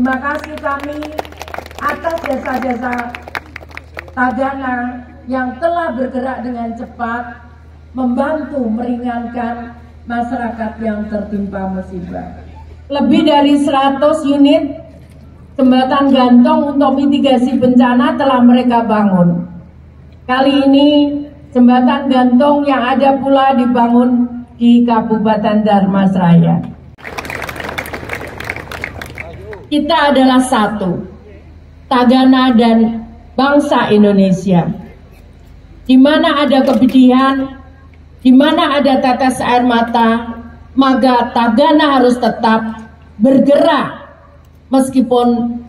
Terima kasih kami atas jasa-jasa Tagana yang telah bergerak dengan cepat membantu meringankan masyarakat yang tertimpa musibah. Lebih dari 100 unit jembatan gantung untuk mitigasi bencana telah mereka bangun. Kali ini jembatan gantung yang ada pula dibangun di Kabupaten Dharmasraya. Kita adalah satu, Tagana dan bangsa Indonesia. Di mana ada kepedihan, di mana ada tetes air mata, maka Tagana harus tetap bergerak meskipun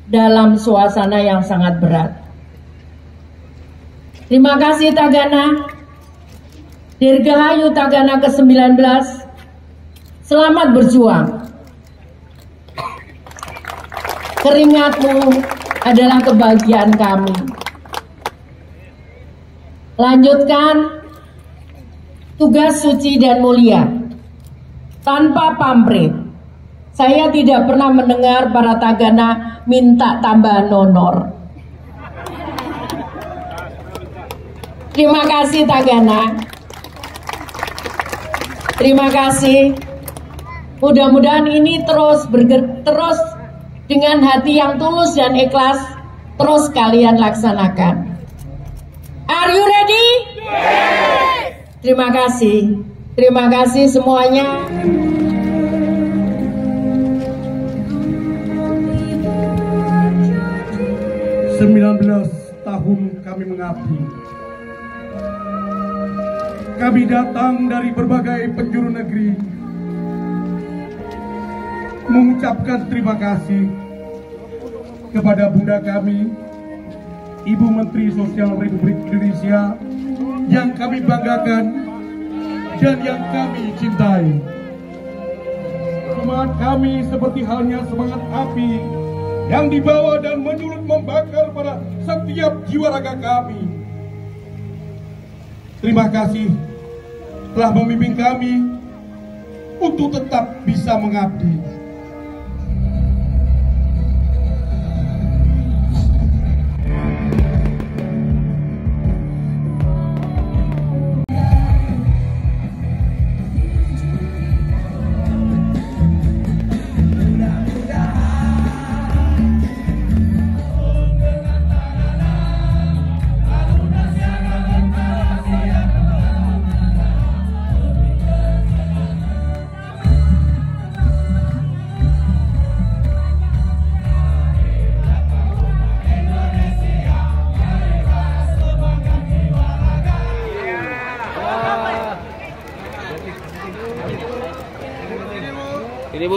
dalam suasana yang sangat berat. Terima kasih Tagana. Dirgahayu Tagana ke-19. Selamat berjuang. Keringatmu adalah kebahagiaan kami. Lanjutkan tugas suci dan mulia tanpa pamrih. Saya tidak pernah mendengar para Tagana minta tambahan honor. Terima kasih Tagana. Terima kasih. Mudah-mudahan ini terus dengan hati yang tulus dan ikhlas terus kalian laksanakan. Are you ready? Yes. Terima kasih. Terima kasih semuanya. 19 tahun kami mengabdi. Kami datang dari berbagai penjuru negeri mengucapkan terima kasih kepada Bunda kami, Ibu Menteri Sosial Republik Indonesia yang kami banggakan dan yang kami cintai. Semangat kami seperti halnya semangat api yang dibawa dan menyulut membakar pada setiap jiwa raga kami. Terima kasih telah membimbing kami untuk tetap bisa mengabdi.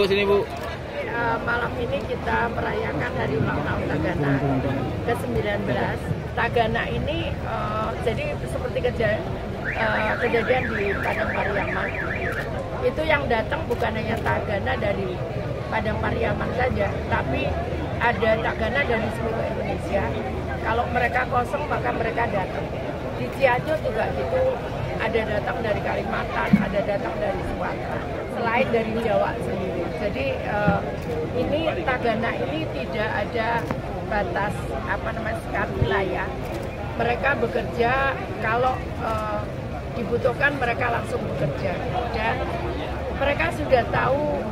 Sini Bu. Malam ini kita merayakan hari ulang tahun Tagana ke-19. Tagana ini jadi seperti kejadian di Padang Pariaman. Itu yang datang bukan hanya Tagana dari Padang Pariaman saja, tapi ada Tagana dari seluruh Indonesia. Kalau mereka kosong maka mereka datang. Di Cianjur juga gitu, ada datang dari Kalimantan, ada datang dari Sumatera, selain dari Jawa sendiri. Jadi ini Tagana ini tidak ada batas sekat wilayah. Mereka bekerja kalau dibutuhkan mereka langsung bekerja dan mereka sudah tahu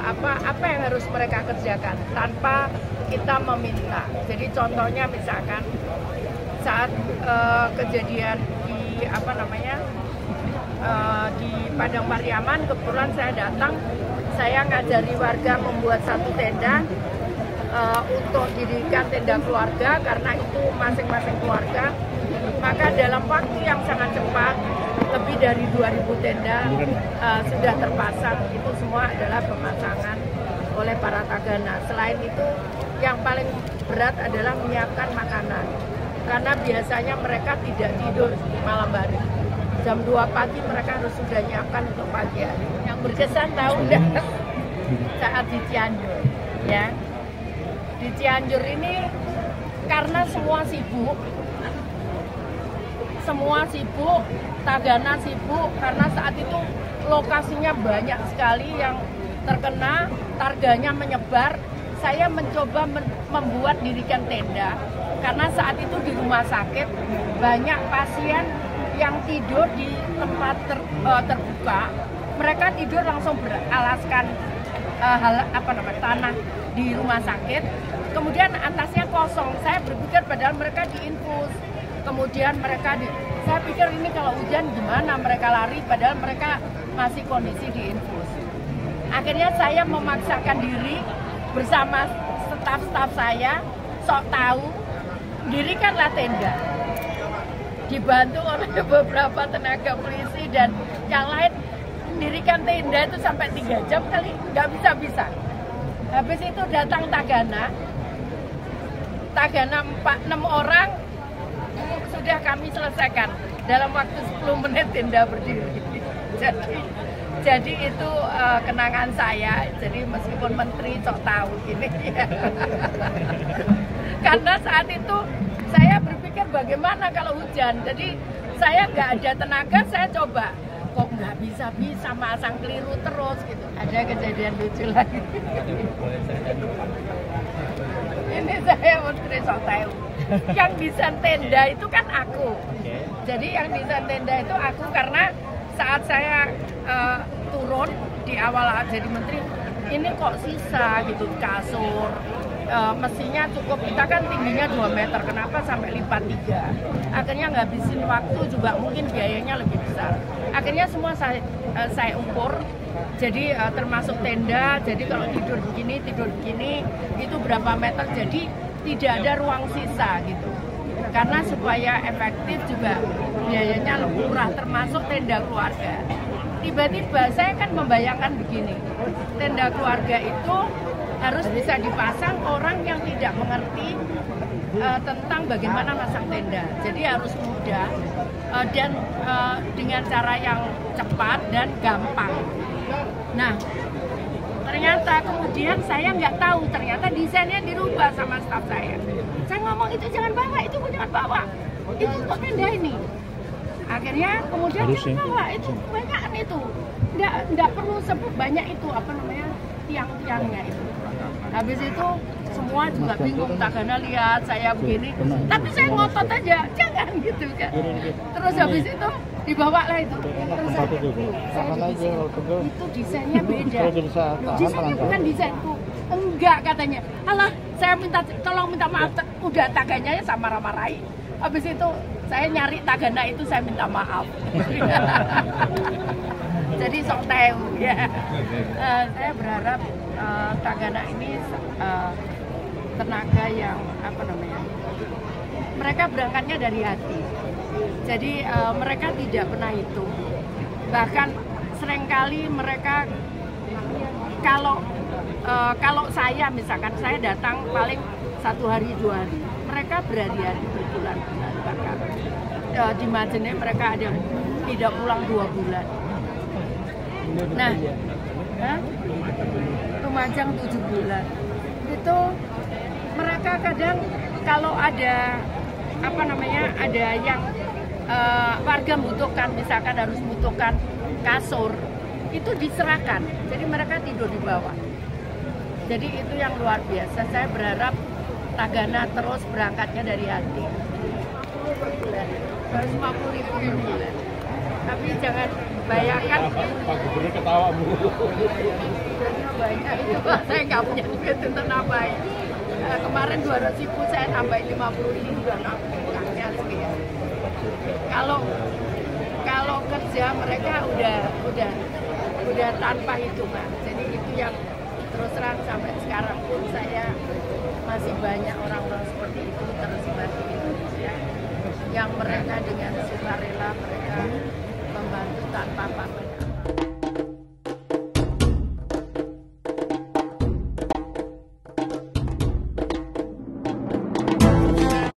apa yang harus mereka kerjakan tanpa kita meminta. Jadi contohnya misalkan saat kejadian di di Padang Pariaman, kebetulan saya datang, saya ngajari warga membuat satu tenda untuk didirikan tenda keluarga karena itu masing-masing keluarga. Maka dalam waktu yang sangat cepat, lebih dari 2000 tenda sudah terpasang. Itu semua adalah pemasangan oleh para Tagana. Selain itu, yang paling berat adalah menyiapkan makanan. Karena biasanya mereka tidak tidur malam hari. Jam 2 pagi mereka harus sudah nyiapkan untuk pagi hari. Yang berkesan tahu enggak? Saat di Cianjur, ya. Di Cianjur ini karena semua sibuk, Tagana sibuk karena saat itu lokasinya banyak sekali yang terkena, targanya menyebar. Saya mencoba membuat dirikan tenda karena saat itu di rumah sakit banyak pasien yang tidur di tempat terbuka. Mereka tidur langsung beralaskan tanah di rumah sakit. Kemudian atasnya kosong. Saya berpikir padahal mereka diinfus. Kemudian saya pikir ini kalau hujan gimana mereka lari padahal mereka masih kondisi diinfus. Akhirnya saya memaksakan diri bersama staf-staf saya, sok tahu, dirikanlah tenda. Dibantu oleh beberapa tenaga polisi dan yang lain, dirikan tenda itu sampai 3 jam kali, nggak bisa-bisa. Habis itu datang Tagana 6 orang, sudah kami selesaikan dalam waktu 10 menit tenda berdiri. Jadi itu kenangan saya. Jadi meskipun menteri sok tahu gini, karena saat itu saya berpikir bagaimana kalau hujan. Jadi saya nggak ada tenaga, saya coba. Kok nggak bisa masang keliru terus gitu. Ada kejadian lucu lagi. Ini saya menteri sok tahu. Yang desain tenda itu kan aku. Jadi yang desain tenda itu aku karena saat saya turun di awal jadi menteri, ini kok sisa gitu kasur, mestinya cukup, kita kan tingginya 2 meter, kenapa sampai lipat 3? Akhirnya ngabisin waktu juga mungkin biayanya lebih besar. Akhirnya semua saya ukur, jadi termasuk tenda, jadi kalau tidur begini itu berapa meter, jadi tidak ada ruang sisa gitu. Karena supaya efektif juga biayanya lebih murah, termasuk tenda keluarga. Tiba-tiba saya kan membayangkan begini, tenda keluarga itu harus bisa dipasang orang yang tidak mengerti tentang bagaimana masang tenda. Jadi harus mudah dan dengan cara yang cepat dan gampang. Nah, ternyata kemudian saya nggak tahu, ternyata desainnya dirubah sama staf saya. Saya ngomong itu jangan bawa, itu jangan bawa, itu untuk tenda ini. Akhirnya kemudian jangan bawa, itu kebanyakan itu, nggak perlu banyak itu tiang-tiangnya itu. Habis itu semua juga bingung, Tagana lihat saya begini, tapi saya ngotot aja, jangan gitu kan. Terus habis itu dibawalah itu. Terus saya itu desainnya beda. Desainnya bukan desainku. Enggak katanya. Alah, saya tolong minta maaf, udah Tagananya sama marah-marahin. Habis itu saya nyari Tagana itu, saya minta maaf. Jadi sok tahu ya. Saya berharap Tagana ini tenaga yang mereka berangkatnya dari hati. Jadi mereka tidak pernah hitung. Bahkan seringkali mereka kalau saya misalkan saya datang paling 1 hari 2 hari, mereka berhari-hari berbulan-bulan. Bahkan di Majene mereka ada tidak pulang 2 bulan. Nah, Lumajang 7 bulan. Itu mereka kadang kalau ada ada yang warga membutuhkan, misalkan harus membutuhkan kasur, itu diserahkan. Jadi mereka tidur di bawah. Jadi itu yang luar biasa. Saya berharap Tagana terus berangkatnya dari hati. 150.000 per bulan. Tapi jangan bayangkan. Pak Gubernur ketawa mulu. Banyak itu, saya nggak punya duit untuk nambahin. Kemarin 200.000 saya tambahin 50.000 juga nambahnya sekian. Kalau kerja mereka udah tanpa hitungan. Jadi itu yang terus terang sampai sekarang pun saya masih banyak orang-orang seperti itu tersebar di Indonesia yang mereka dengan sukarela mereka membantu tanpa pamrih.